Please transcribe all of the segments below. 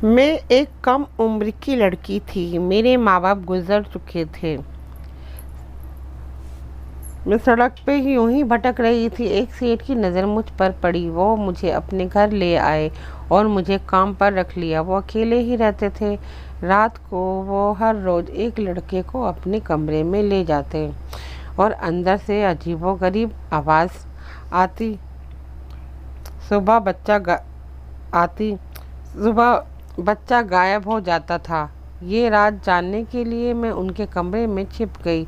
मैं एक कम उम्र की लड़की थी। मेरे माँ बाप गुजर चुके थे। मैं सड़क पे यूं ही भटक रही थी। एक सेठ की नज़र मुझ पर पड़ी। वो मुझे अपने घर ले आए और मुझे काम पर रख लिया। वो अकेले ही रहते थे। रात को वो हर रोज़ एक लड़के को अपने कमरे में ले जाते और अंदर से अजीबोगरीब आवाज़ आती। सुबह बच्चा आती सुबह बच्चा गायब हो जाता था। ये रात जानने के लिए मैं उनके कमरे में छिप गई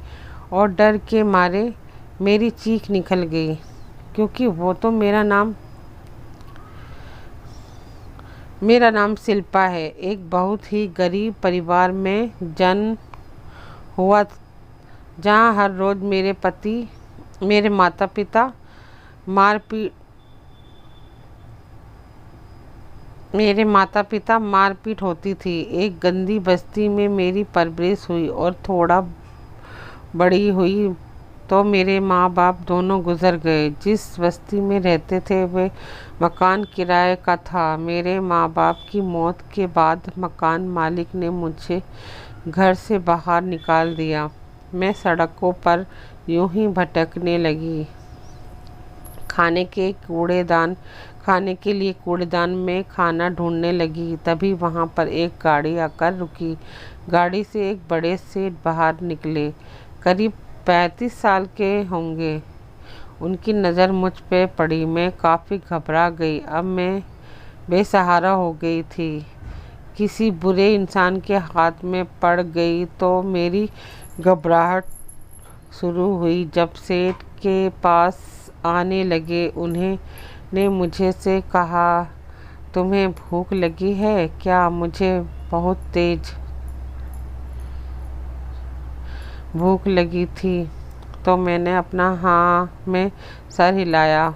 और डर के मारे मेरी चीख निकल गई, क्योंकि वो तो मेरा नाम शिल्पा है। एक बहुत ही गरीब परिवार में जन्म हुआ, जहाँ हर रोज़ मेरे माता पिता मारपीट होती थी। एक गंदी बस्ती में मेरी परवरिश हुई और थोड़ा बड़ी हुई तो मेरे माँ बाप दोनों गुजर गए। जिस बस्ती में रहते थे वे मकान किराए का था। मेरे माँ बाप की मौत के बाद मकान मालिक ने मुझे घर से बाहर निकाल दिया। मैं सड़कों पर यूं ही भटकने लगी। खाने के लिए कूड़ेदान में खाना ढूंढने लगी। तभी वहां पर एक गाड़ी आकर रुकी। गाड़ी से एक बड़े सेठ बाहर निकले। करीब 35 साल के होंगे। उनकी नज़र मुझ पे पड़ी। मैं काफ़ी घबरा गई। अब मैं बेसहारा हो गई थी। किसी बुरे इंसान के हाथ में पड़ गई तो मेरी घबराहट शुरू हुई। जब सेठ के पास आने लगे, उन्होंने मुझे से कहा, तुम्हें भूख लगी है क्या? मुझे बहुत तेज भूख लगी थी तो मैंने अपना हाँ में सर हिलाया।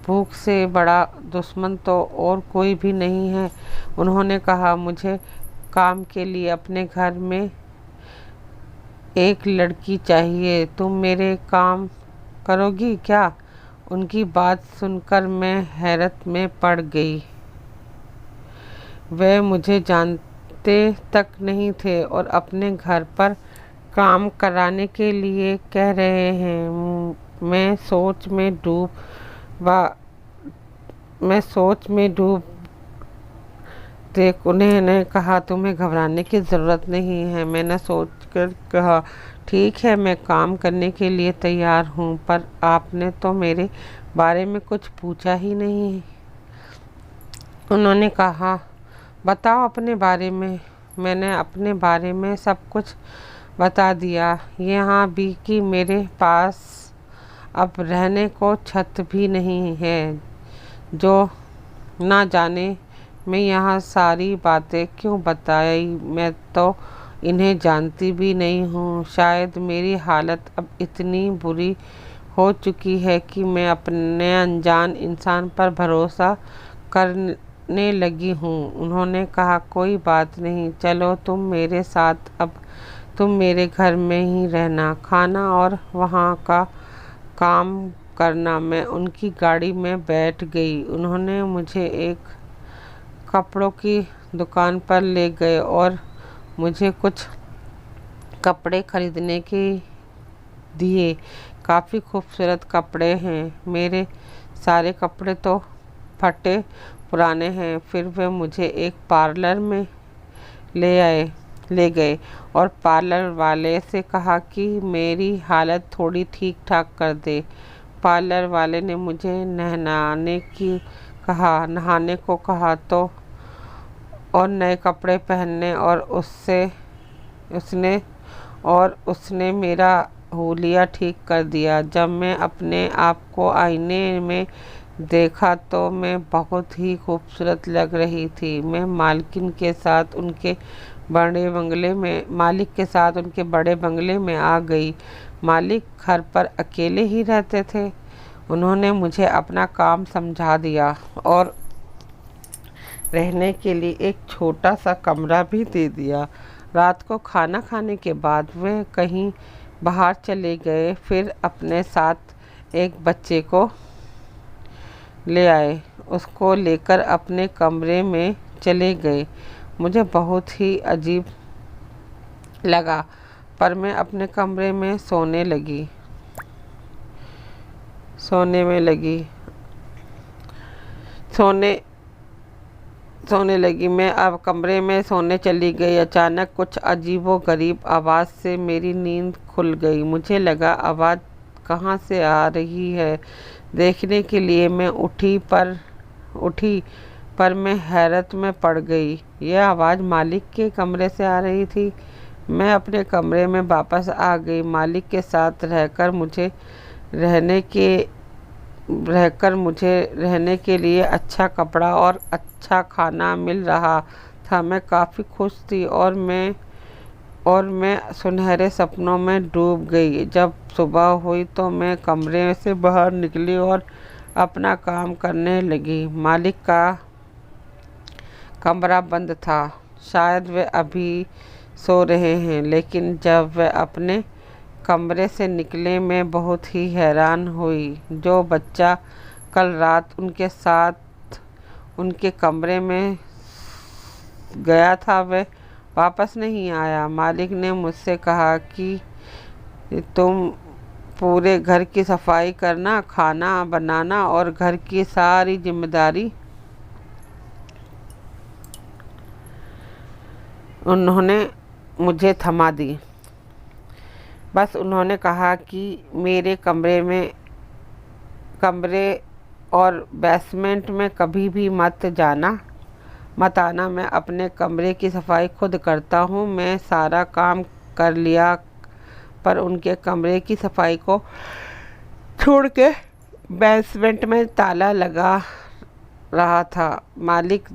भूख से बड़ा दुश्मन तो और कोई भी नहीं है। उन्होंने कहा, मुझे काम के लिए अपने घर में एक लड़की चाहिए। तुम मेरे काम करोगी क्या? उनकी बात सुनकर मैं हैरत में पड़ गई। वे मुझे जानते तक नहीं थे और अपने घर पर काम कराने के लिए कह रहे हैं। मैं सोच में डूब देख उन्होंने कहा, तुम्हें घबराने की ज़रूरत नहीं है। मैंने सोचकर कहा, ठीक है, मैं काम करने के लिए तैयार हूँ, पर आपने तो मेरे बारे में कुछ पूछा ही नहीं। उन्होंने कहा, बताओ अपने बारे में। मैंने अपने बारे में सब कुछ बता दिया, यहाँ भी कि मेरे पास अब रहने को छत भी नहीं है। जो ना जाने मैं यहाँ सारी बातें क्यों बताई। मैं तो इन्हें जानती भी नहीं हूँ। शायद मेरी हालत अब इतनी बुरी हो चुकी है कि मैं अपने अनजान इंसान पर भरोसा करने लगी हूँ। उन्होंने कहा, कोई बात नहीं, चलो तुम मेरे साथ। अब तुम मेरे घर में ही रहना, खाना और वहाँ का काम करना। मैं उनकी गाड़ी में बैठ गई। उन्होंने मुझे एक कपड़ों की दुकान पर ले गए और मुझे कुछ कपड़े खरीदने के दिए। काफ़ी खूबसूरत कपड़े हैं। मेरे सारे कपड़े तो फटे पुराने हैं। फिर वे मुझे एक पार्लर में ले गए और पार्लर वाले से कहा कि मेरी हालत थोड़ी ठीक ठाक कर दे। पार्लर वाले ने मुझे नहाने को कहा तो और नए कपड़े पहनने और उसने मेरा हुलिया ठीक कर दिया। जब मैं अपने आप को आईने में देखा तो मैं बहुत ही खूबसूरत लग रही थी। मैं मालिक के साथ उनके बड़े बंगले में आ गई। मालिक घर पर अकेले ही रहते थे। उन्होंने मुझे अपना काम समझा दिया और रहने के लिए एक छोटा सा कमरा भी दे दिया। रात को खाना खाने के बाद वे कहीं बाहर चले गए। फिर अपने साथ एक बच्चे को ले आए। उसको लेकर अपने कमरे में चले गए। मुझे बहुत ही अजीब लगा, पर मैं अपने कमरे में सोने में लगी सोने सोने लगी। मैं अब कमरे में सोने चली गई। अचानक कुछ अजीबोगरीब आवाज़ से मेरी नींद खुल गई। मुझे लगा आवाज़ कहाँ से आ रही है। देखने के लिए मैं उठी पर मैं हैरत में पड़ गई। यह आवाज़ मालिक के कमरे से आ रही थी। मैं अपने कमरे में वापस आ गई। मालिक के साथ मुझे रहने के लिए अच्छा कपड़ा और अच्छा खाना मिल रहा था। मैं काफ़ी खुश थी और मैं सुनहरे सपनों में डूब गई। जब सुबह हुई तो मैं कमरे से बाहर निकली और अपना काम करने लगी। मालिक का कमरा बंद था। शायद वे अभी सो रहे हैं, लेकिन जब वे अपने कमरे से निकले मैं बहुत ही हैरान हुई। जो बच्चा कल रात उनके साथ उनके कमरे में गया था वह वापस नहीं आया। मालिक ने मुझसे कहा कि तुम पूरे घर की सफाई करना, खाना बनाना और घर की सारी जिम्मेदारी उन्होंने मुझे थमा दी। बस उन्होंने कहा कि मेरे कमरे और बेसमेंट में कभी भी मत आना। मैं अपने कमरे की सफाई खुद करता हूँ। मैं सारा काम कर लिया, पर उनके कमरे की सफाई को छोड़ के बेसमेंट में ताला लगा रहा था। मालिक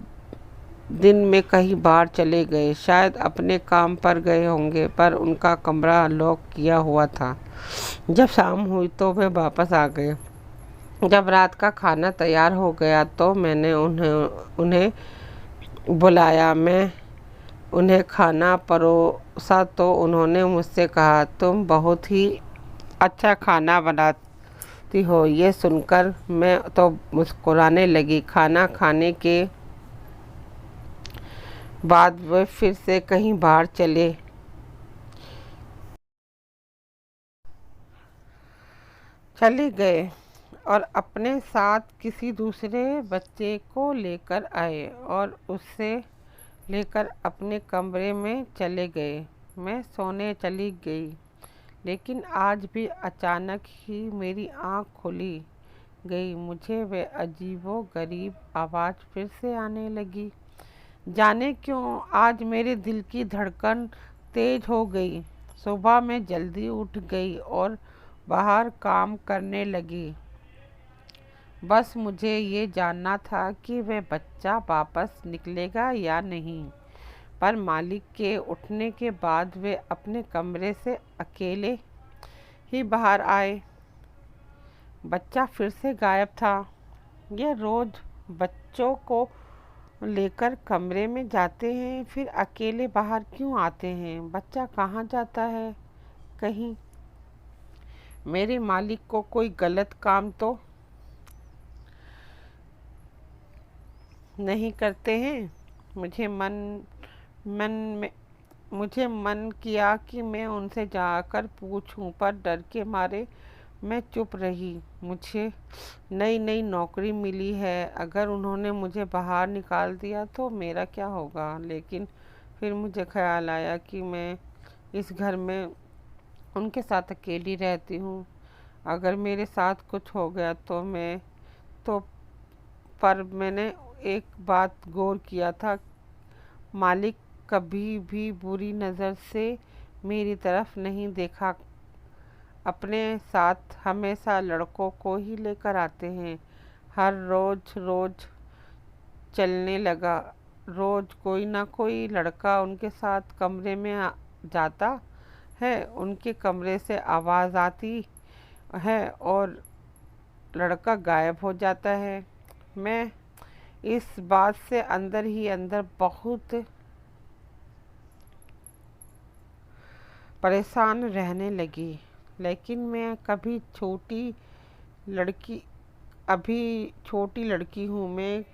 दिन में कहीं बाहर चले गए, शायद अपने काम पर गए होंगे, पर उनका कमरा लॉक किया हुआ था। जब शाम हुई तो वे वापस आ गए। जब रात का खाना तैयार हो गया तो मैंने उन्हें बुलाया। मैं उन्हें खाना परोसा तो उन्होंने मुझसे कहा, तुम बहुत ही अच्छा खाना बनाती हो। ये सुनकर मैं तो मुस्कुराने लगी। खाना खाने के बाद वे फिर से कहीं बाहर चले गए और अपने साथ किसी दूसरे बच्चे को लेकर आए और उसे लेकर अपने कमरे में चले गए। मैं सोने चली गई, लेकिन आज भी अचानक ही मेरी आँख खुली गई। मुझे वह अजीबोगरीब आवाज़ फिर से आने लगी। जाने क्यों आज मेरे दिल की धड़कन तेज हो गई। सुबह मैं जल्दी उठ गई और बाहर काम करने लगी। बस मुझे ये जानना था कि वह बच्चा वापस निकलेगा या नहीं। पर मालिक के उठने के बाद वे अपने कमरे से अकेले ही बाहर आए। बच्चा फिर से गायब था। यह रोज़ बच्चों को लेकर कमरे में जाते हैं, फिर अकेले बाहर क्यों आते हैं? बच्चा कहाँ जाता है? कहीं मेरे मालिक को कोई गलत काम तो नहीं करते हैं? मन में मुझे मन किया कि मैं उनसे जाकर पूछूं, पर डर के मारे मैं चुप रही। मुझे नई नौकरी मिली है, अगर उन्होंने मुझे बाहर निकाल दिया तो मेरा क्या होगा? लेकिन फिर मुझे ख्याल आया कि मैं इस घर में उनके साथ अकेली रहती हूँ। अगर मेरे साथ कुछ हो गया तो पर मैंने एक बात गौर किया था, मालिक कभी भी बुरी नज़र से मेरी तरफ नहीं देखा। अपने साथ हमेशा लड़कों को ही लेकर आते हैं। हर रोज चलने लगा। रोज कोई ना कोई लड़का उनके साथ कमरे में जाता है। उनके कमरे से आवाज़ आती है और लड़का गायब हो जाता है। मैं इस बात से अंदर ही अंदर बहुत परेशान रहने लगी। लेकिन मैं अभी छोटी लड़की हूँ। मैं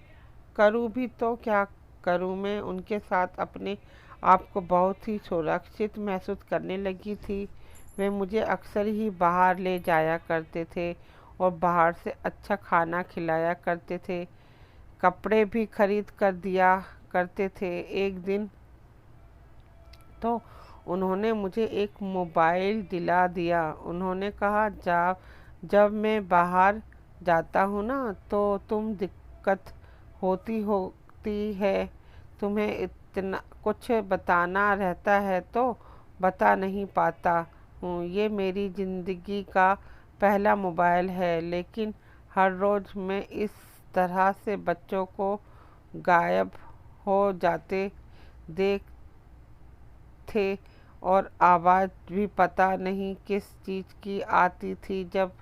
करूँ भी तो क्या करूं। मैं उनके साथ अपने आप को बहुत ही सुरक्षित महसूस करने लगी थी। वे मुझे अक्सर ही बाहर ले जाया करते थे और बाहर से अच्छा खाना खिलाया करते थे, कपड़े भी खरीद कर दिया करते थे। एक दिन तो उन्होंने मुझे एक मोबाइल दिला दिया। उन्होंने कहा, जब मैं बाहर जाता हूँ ना तो तुम दिक्कत होती है, तुम्हें इतना कुछ बताना रहता है तो बता नहीं पाता हूँ। ये मेरी ज़िंदगी का पहला मोबाइल है, लेकिन हर रोज़ मैं इस तरह से बच्चों को गायब हो जाते देख थे और आवाज़ भी पता नहीं किस चीज़ की आती थी। जब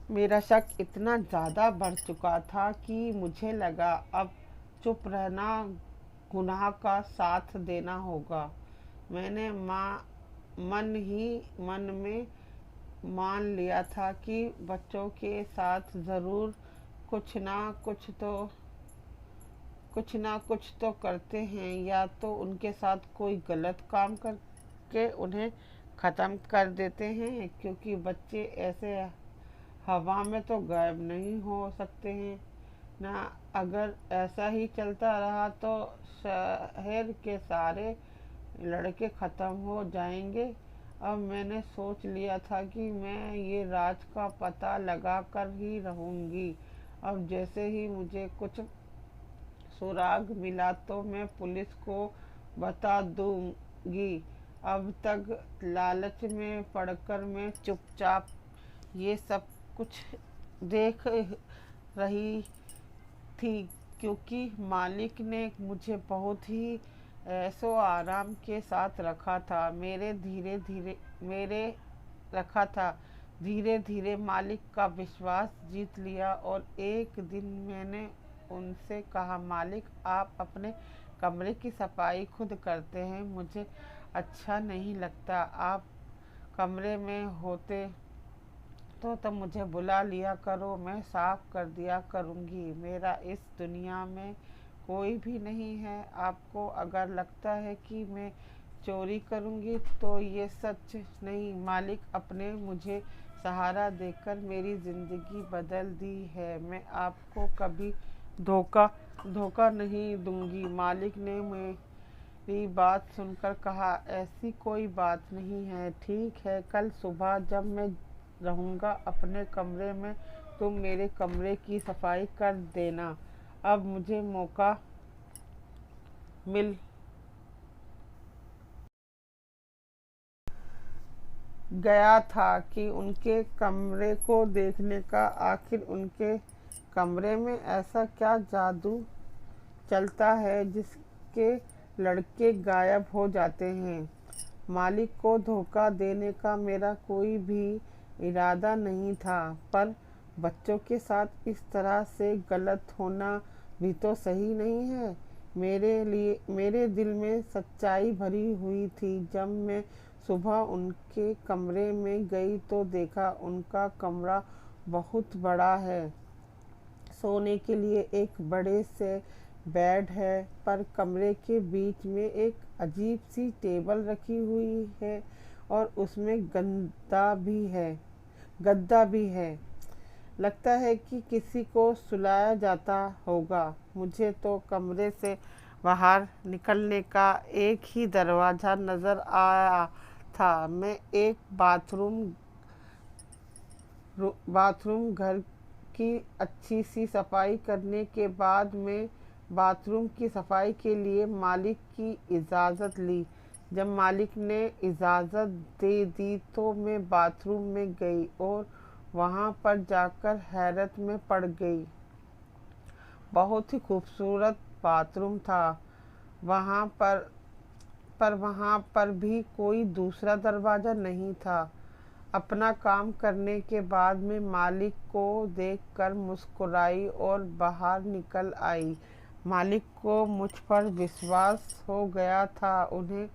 मेरा शक इतना ज़्यादा बढ़ चुका था कि मुझे लगा अब चुप रहना गुनाह का साथ देना होगा। मैंने मन ही मन में मान लिया था कि बच्चों के साथ ज़रूर कुछ ना कुछ तो करते हैं, या तो उनके साथ कोई गलत काम करके उन्हें ख़त्म कर देते हैं, क्योंकि बच्चे ऐसे हवा में तो गायब नहीं हो सकते हैं ना। अगर ऐसा ही चलता रहा तो शहर के सारे लड़के ख़त्म हो जाएंगे। अब मैंने सोच लिया था कि मैं ये राज का पता लगा कर ही रहूँगी। अब जैसे ही मुझे कुछ सुराग मिला तो मैं पुलिस को बता दूंगी। अब तक लालच में पड़कर मैं चुपचाप ये सब कुछ देख रही थी, क्योंकि मालिक ने मुझे बहुत ही ऐशो आराम के साथ रखा था। धीरे धीरे मालिक का विश्वास जीत लिया और एक दिन मैंने उनसे कहा, मालिक, आप अपने कमरे की सफाई खुद करते हैं, मुझे अच्छा नहीं लगता। आप कमरे में होते तो तब मुझे बुला लिया करो, मैं साफ कर दिया करूँगी। मेरा इस दुनिया में कोई भी नहीं है। आपको अगर लगता है कि मैं चोरी करूँगी तो ये सच नहीं। मालिक अपने मुझे सहारा देकर मेरी ज़िंदगी बदल दी है। मैं आपको कभी धोखा नहीं दूंगी। मालिक ने मेरी बात सुनकर कहा, ऐसी कोई बात नहीं है। ठीक है, कल सुबह जब मैं रहूँगा अपने कमरे में, तुम मेरे कमरे की सफाई कर देना। अब मुझे मौका मिल गया था कि उनके कमरे को देखने का। आखिर उनके कमरे में ऐसा क्या जादू चलता है जिसके लड़के गायब हो जाते हैं। मालिक को धोखा देने का मेरा कोई भी इरादा नहीं था, पर बच्चों के साथ इस तरह से गलत होना भी तो सही नहीं है। मेरे दिल में सच्चाई भरी हुई थी। जब मैं सुबह उनके कमरे में गई तो देखा उनका कमरा बहुत बड़ा है। सोने के लिए एक बड़े से बेड है, पर कमरे के बीच में एक अजीब सी टेबल रखी हुई है और उसमें गद्दा भी है। लगता है कि किसी को सुलाया जाता होगा। मुझे तो कमरे से बाहर निकलने का एक ही दरवाज़ा नज़र आया था। मैं एक बाथरूम घर की अच्छी सी सफाई करने के बाद में बाथरूम की सफाई के लिए मालिक की इजाज़त ली। जब मालिक ने इजाज़त दे दी तो मैं बाथरूम में गई और वहाँ पर जाकर हैरत में पड़ गई। बहुत ही खूबसूरत बाथरूम था। वहाँ वहाँ पर भी कोई दूसरा दरवाज़ा नहीं था। अपना काम करने के बाद में मालिक को देखकर मुस्कुराई और बाहर निकल आई। मालिक को मुझ पर विश्वास हो गया था। उन्हें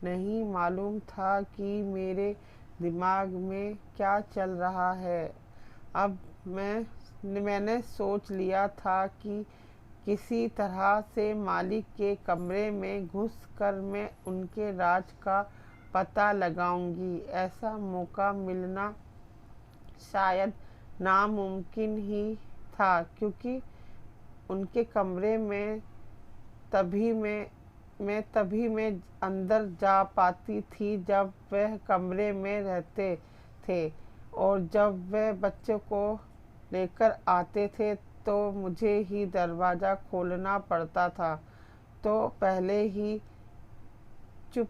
नहीं मालूम था कि मेरे दिमाग में क्या चल रहा है। अब मैं मैंने सोच लिया था कि किसी तरह से मालिक के कमरे में घुसकर मैं उनके राज का पता लगाऊंगी। ऐसा मौका मिलना शायद नामुमकिन ही था, क्योंकि उनके कमरे में तभी मैं अंदर जा पाती थी जब वह कमरे में रहते थे, और जब वह बच्चों को लेकर आते थे तो मुझे ही दरवाज़ा खोलना पड़ता था। तो पहले ही चुप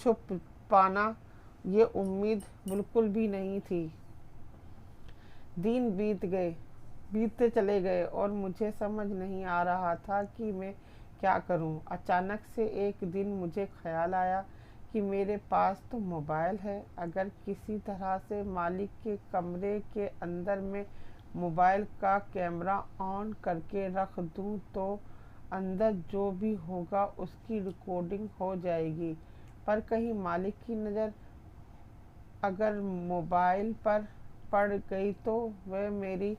छुप पाना, ये उम्मीद बिल्कुल भी नहीं थी। दिन बीतते चले गए और मुझे समझ नहीं आ रहा था कि मैं क्या करूं। अचानक से एक दिन मुझे ख्याल आया कि मेरे पास तो मोबाइल है। अगर किसी तरह से मालिक के कमरे के अंदर में मोबाइल का कैमरा ऑन करके रख दूं तो अंदर जो भी होगा उसकी रिकॉर्डिंग हो जाएगी। पर कहीं मालिक की नज़र अगर मोबाइल पर पड़ गई तो वह मेरी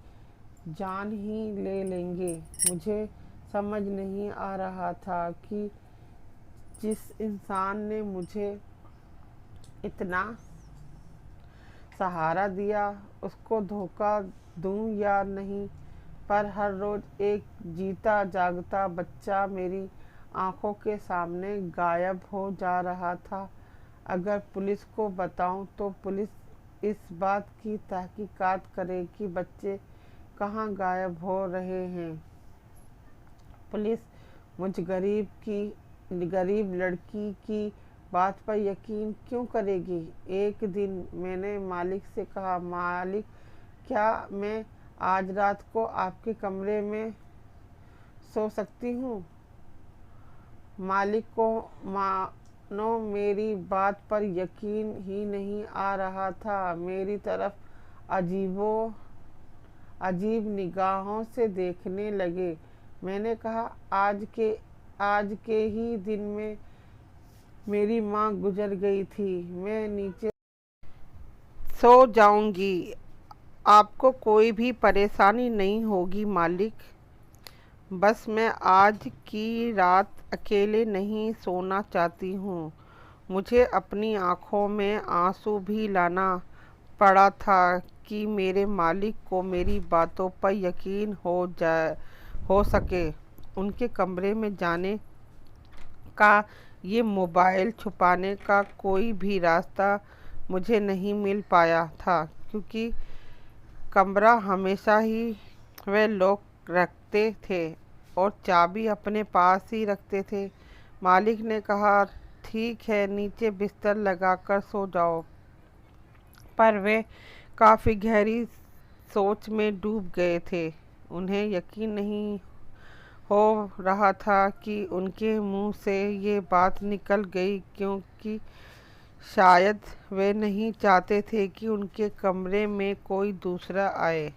जान ही ले लेंगे। मुझे समझ नहीं आ रहा था कि जिस इंसान ने मुझे इतना सहारा दिया उसको धोखा दूं या नहीं। पर हर रोज़ एक जीता जागता बच्चा मेरी आंखों के सामने गायब हो जा रहा था। अगर पुलिस को बताऊं तो पुलिस इस बात की तहकीकात करे कि बच्चे कहाँ गायब हो रहे हैं। पुलिस मुझ गरीब लड़की की बात पर यकीन क्यों करेगी। एक दिन मैंने मालिक से कहा, मालिक, क्या मैं आज रात को आपके कमरे में सो सकती हूँ। मालिक को मानो मेरी बात पर यकीन ही नहीं आ रहा था। मेरी तरफ अजीब निगाहों से देखने लगे। मैंने कहा, आज के ही दिन में मेरी माँ गुजर गई थी। मैं नीचे सो जाऊंगी, आपको कोई भी परेशानी नहीं होगी मालिक। बस मैं आज की रात अकेले नहीं सोना चाहती हूँ। मुझे अपनी आँखों में आंसू भी लाना पड़ा था कि मेरे मालिक को मेरी बातों पर यकीन हो सके। उनके कमरे में जाने का, ये मोबाइल छुपाने का कोई भी रास्ता मुझे नहीं मिल पाया था, क्योंकि कमरा हमेशा ही वे लोग रखते थे और चाबी अपने पास ही रखते थे। मालिक ने कहा, ठीक है, नीचे बिस्तर लगाकर सो जाओ। पर वे काफ़ी गहरी सोच में डूब गए थे। उन्हें यकीन नहीं हो रहा था कि उनके मुंह से ये बात निकल गई, क्योंकि शायद वे नहीं चाहते थे कि उनके कमरे में कोई दूसरा आए।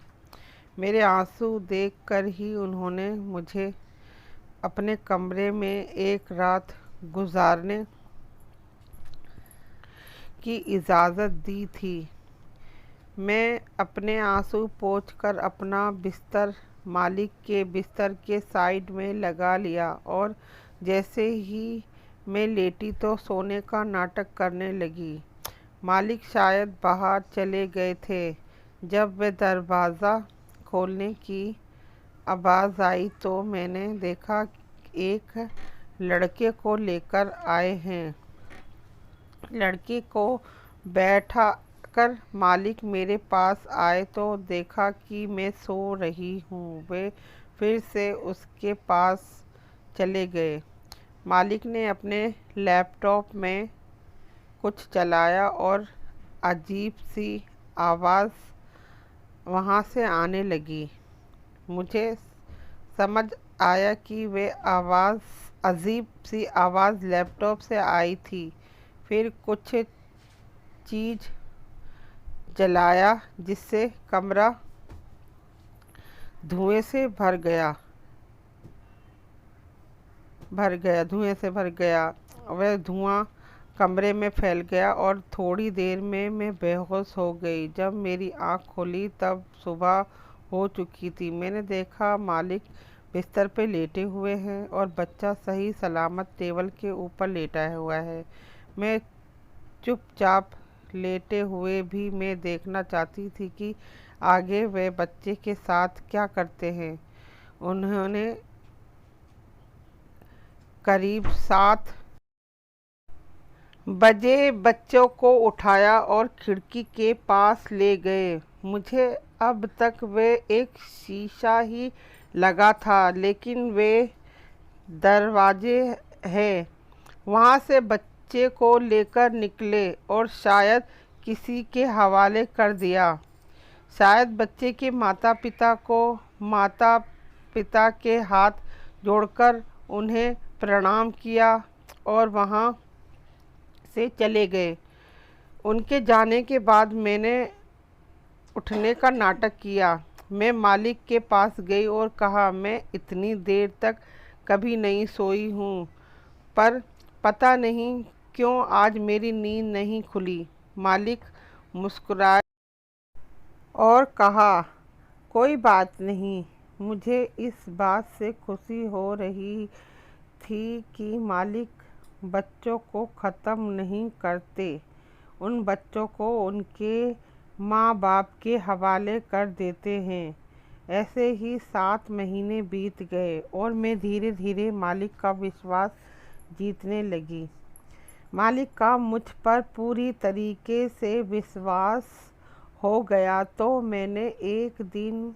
मेरे आंसू देखकर ही उन्होंने मुझे अपने कमरे में एक रात गुजारने की इजाज़त दी थी। मैं अपने आंसू पोंछकर अपना बिस्तर मालिक के बिस्तर के साइड में लगा लिया और जैसे ही मैं लेटी तो सोने का नाटक करने लगी। मालिक शायद बाहर चले गए थे। जब वे दरवाज़ा खोलने की आवाज़ आई तो मैंने देखा एक लड़के को लेकर आए हैं। लड़के को बैठा कर मालिक मेरे पास आए तो देखा कि मैं सो रही हूँ। वे फिर से उसके पास चले गए। मालिक ने अपने लैपटॉप में कुछ चलाया और अजीब सी आवाज़ वहाँ से आने लगी। मुझे समझ आया कि वे अजीब सी आवाज़ लैपटॉप से आई थी। फिर कुछ चीज़ जलाया जिससे कमरा धुएं से भर गया। वह धुआं कमरे में फैल गया और थोड़ी देर में मैं बेहोश हो गई। जब मेरी आँख खुली तब सुबह हो चुकी थी। मैंने देखा मालिक बिस्तर पे लेटे हुए हैं और बच्चा सही सलामत टेबल के ऊपर लेटा हुआ है। मैं चुपचाप लेटे हुए भी मैं देखना चाहती थी कि आगे वे बच्चे के साथ क्या करते हैं। उन्होंने करीब 7 बजे बच्चों को उठाया और खिड़की के पास ले गए। मुझे अब तक वे एक शीशा ही लगा था, लेकिन वे दरवाजे है वहाँ से बच्चे को लेकर निकले और शायद किसी के हवाले कर दिया। शायद बच्चे के माता पिता के हाथ जोड़कर उन्हें प्रणाम किया और वहाँ से चले गए। उनके जाने के बाद मैंने उठने का नाटक किया। मैं मालिक के पास गई और कहा, मैं इतनी देर तक कभी नहीं सोई हूँ, पर पता नहीं क्यों आज मेरी नींद नहीं खुली। मालिक मुस्कुराए और कहा, कोई बात नहीं। मुझे इस बात से खुशी हो रही थी कि मालिक बच्चों को ख़त्म नहीं करते, उन बच्चों को उनके माँ बाप के हवाले कर देते हैं। ऐसे ही 7 महीने बीत गए और मैं धीरे धीरे मालिक का विश्वास जीतने लगी। मालिक का मुझ पर पूरी तरीके से विश्वास हो गया। तो मैंने एक दिन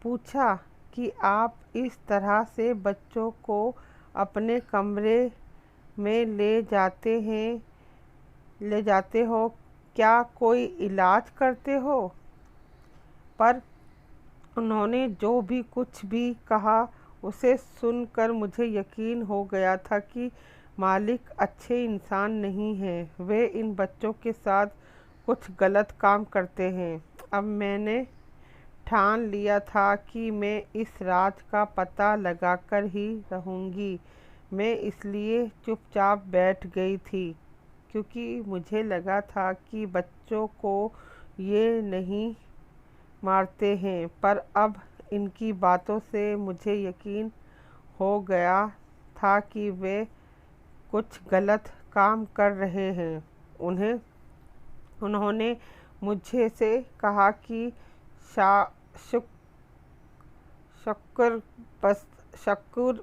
पूछा कि आप इस तरह से बच्चों को अपने कमरे में ले जाते हो, क्या कोई इलाज करते हो? पर उन्होंने जो भी कुछ भी कहा उसे सुनकर मुझे यकीन हो गया था कि मालिक अच्छे इंसान नहीं हैं। वे इन बच्चों के साथ कुछ गलत काम करते हैं। अब मैंने ठान लिया था कि मैं इस राज का पता लगाकर ही रहूँगी। मैं इसलिए चुपचाप बैठ गई थी क्योंकि मुझे लगा था कि बच्चों को ये नहीं मारते हैं, पर अब इनकी बातों से मुझे यकीन हो गया था कि वे कुछ गलत काम कर रहे हैं। उन्होंने मुझे से कहा कि शक्कर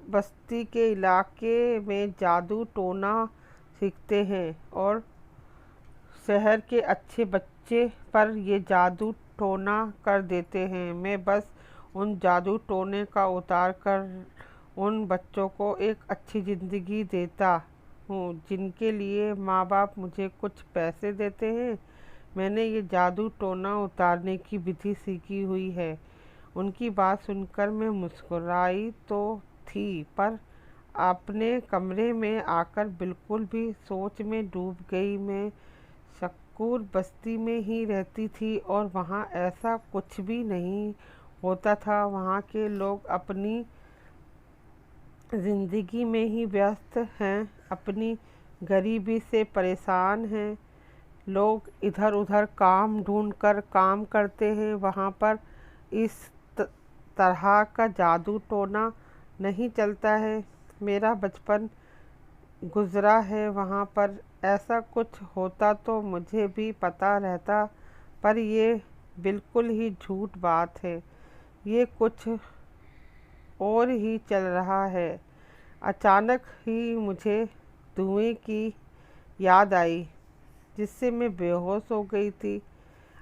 बस्ती के इलाके में जादू टोना सीखते हैं और शहर के अच्छे बच्चे पर ये जादू टोना कर देते हैं। मैं बस उन जादू टोने का उतार कर उन बच्चों को एक अच्छी ज़िंदगी देता हूँ जिनके लिए माँ बाप मुझे कुछ पैसे देते हैं। मैंने ये जादू टोना उतारने की विधि सीखी हुई है। उनकी बात सुनकर मैं मुस्कुराई तो थी, पर अपने कमरे में आकर बिल्कुल भी सोच में डूब गई। मैं शक्कुर बस्ती में ही रहती थी और वहाँ ऐसा कुछ भी नहीं होता था। वहाँ के लोग अपनी ज़िंदगी में ही व्यस्त हैं, अपनी गरीबी से परेशान हैं। लोग इधर उधर काम ढूंढकर काम करते हैं। वहाँ पर इस तरह का जादू टोना नहीं चलता है। मेरा बचपन गुज़रा है, वहाँ पर ऐसा कुछ होता तो मुझे भी पता रहता, पर ये बिल्कुल ही झूठ बात है। ये कुछ और ही चल रहा है। अचानक ही मुझे धुएं की याद आई, जिससे मैं बेहोश हो गई थी।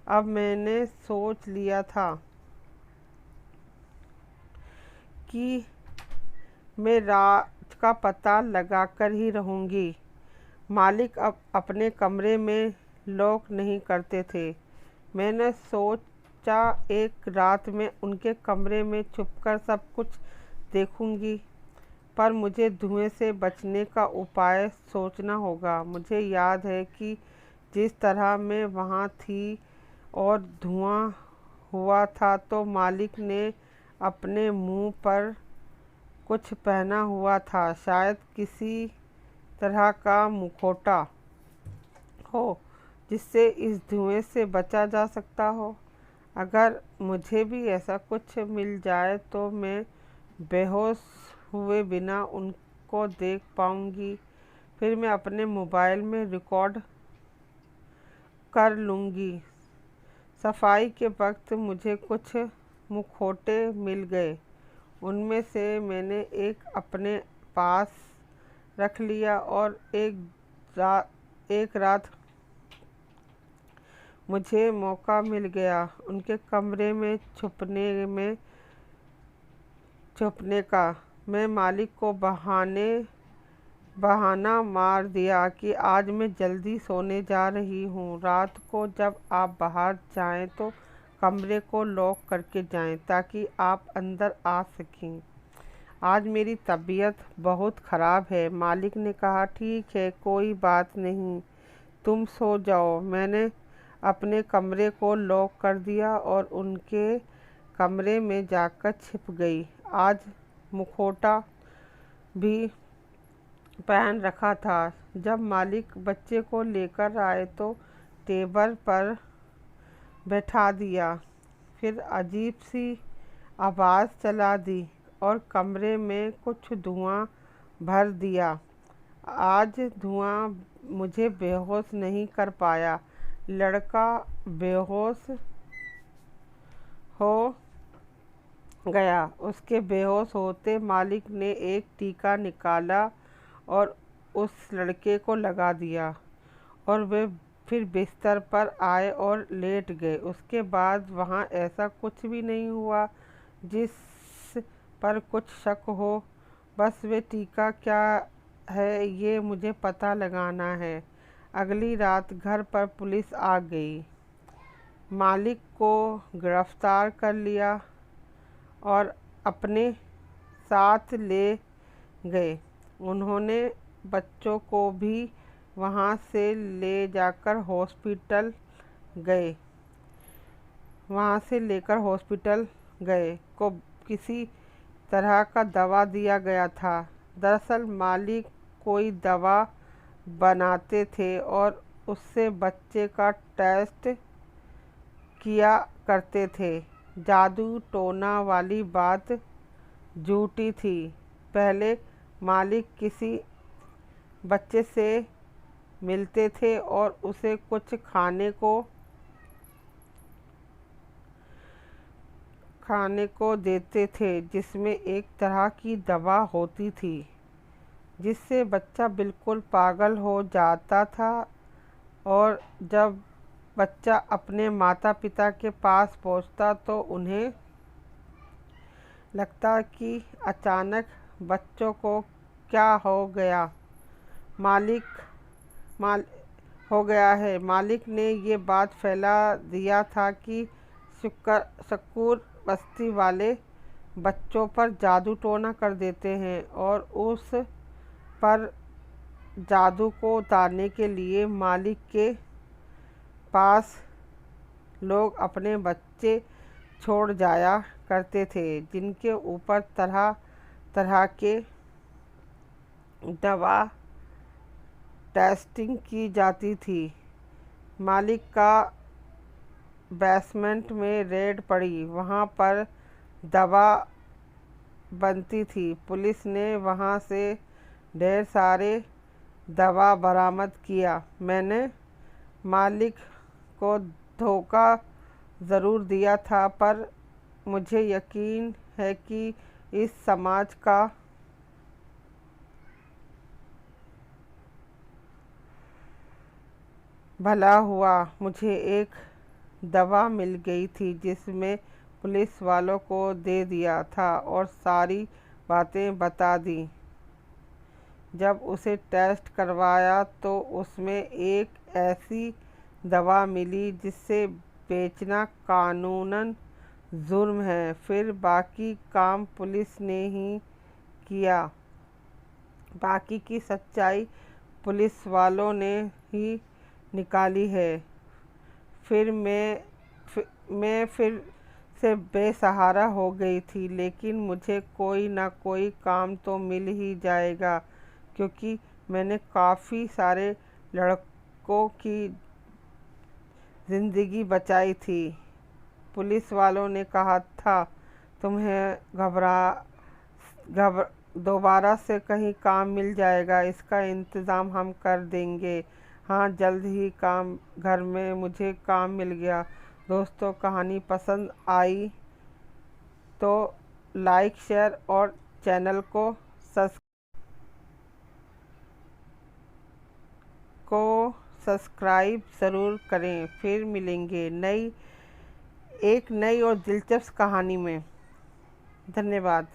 अब मैंने सोच लिया था कि मैं राज का पता लगाकर ही रहूँगी। मालिक अब अपने कमरे में लॉक नहीं करते थे। मैंने सोचा एक रात में उनके कमरे में छुपकर सब कुछ देखूंगी, पर मुझे धुएं से बचने का उपाय सोचना होगा। मुझे याद है कि जिस तरह मैं वहाँ थी और धुआं हुआ था, तो मालिक ने अपने मुंह पर कुछ पहना हुआ था, शायद किसी तरह का मुखौटा हो जिससे इस धुएं से बचा जा सकता हो। अगर मुझे भी ऐसा कुछ मिल जाए तो मैं बेहोश हुए बिना उनको देख पाऊंगी। फिर मैं अपने मोबाइल में रिकॉर्ड कर लूँगी। सफाई के वक्त मुझे कुछ मुखौटे मिल गए। उनमें से मैंने एक अपने पास रख लिया और एक रात मुझे मौका मिल गया उनके कमरे में छुपने का। मैं मालिक को बहाना मार दिया कि आज मैं जल्दी सोने जा रही हूँ। रात को जब आप बाहर जाएं तो कमरे को लॉक करके जाएं ताकि आप अंदर आ सकें। आज मेरी तबीयत बहुत ख़राब है। मालिक ने कहा, ठीक है, कोई बात नहीं, तुम सो जाओ। मैंने अपने कमरे को लॉक कर दिया और उनके कमरे में जाकर छिप गई। आज मुखौटा भी पहन रखा था। जब मालिक बच्चे को लेकर आए तो टेबल पर बैठा दिया, फिर अजीब सी आवाज़ चला दी और कमरे में कुछ धुआं भर दिया। आज धुआं मुझे बेहोश नहीं कर पाया। लड़का बेहोश हो गया। उसके बेहोश होते मालिक ने एक टीका निकाला और उस लड़के को लगा दिया और वे फिर बिस्तर पर आए और लेट गए। उसके बाद वहाँ ऐसा कुछ भी नहीं हुआ जिस पर कुछ शक हो। बस वे टीका क्या है ये मुझे पता लगाना है। अगली रात घर पर पुलिस आ गई। मालिक को गिरफ्तार कर लिया और अपने साथ ले गए। उन्होंने बच्चों को भी वहाँ से ले जाकर हॉस्पिटल गए। वहाँ से लेकर हॉस्पिटल गए को किसी तरह का दवा दिया गया था। दरअसल मालिक कोई दवा बनाते थे और उससे बच्चे का टेस्ट किया करते थे। जादू टोना वाली बात झूठी थी। पहले मालिक किसी बच्चे से मिलते थे और उसे कुछ खाने को देते थे जिसमें एक तरह की दवा होती थी जिससे बच्चा बिल्कुल पागल हो जाता था। और जब बच्चा अपने माता पिता के पास पहुंचता तो उन्हें लगता कि अचानक बच्चों को क्या हो गया है। मालिक ने ये बात फैला दिया था कि शकूर बस्ती वाले बच्चों पर जादू टोना कर देते हैं और उस पर जादू को उतारने के लिए मालिक के पास लोग अपने बच्चे छोड़ जाया करते थे जिनके ऊपर तरह तरह के दवा टेस्टिंग की जाती थी। मालिक का बेसमेंट में रेड पड़ी। वहाँ पर दवा बनती थी। पुलिस ने वहाँ से ढेर सारे दवा बरामद किया। मैंने मालिक को धोखा ज़रूर दिया था पर मुझे यकीन है कि इस समाज का भला हुआ। मुझे एक दवा मिल गई थी जिसमें पुलिस वालों को दे दिया था और सारी बातें बता दी। जब उसे टेस्ट करवाया तो उसमें एक ऐसी दवा मिली जिसे बेचना कानूनन जुर्म है। फिर बाकी काम पुलिस ने ही किया। बाकी की सच्चाई पुलिस वालों ने ही निकाली है। फिर मैं फिर से बेसहारा हो गई थी, लेकिन मुझे कोई ना कोई काम तो मिल ही जाएगा क्योंकि मैंने काफ़ी सारे लड़कों की ज़िंदगी बचाई थी। पुलिस वालों ने कहा था तुम्हें दोबारा से कहीं काम मिल जाएगा, इसका इंतज़ाम हम कर देंगे। हाँ, जल्द ही घर में मुझे काम मिल गया। दोस्तों, कहानी पसंद आई तो लाइक, शेयर और चैनल को सब्सक्राइब ज़रूर करें। फिर मिलेंगे एक नई और दिलचस्प कहानी में। धन्यवाद।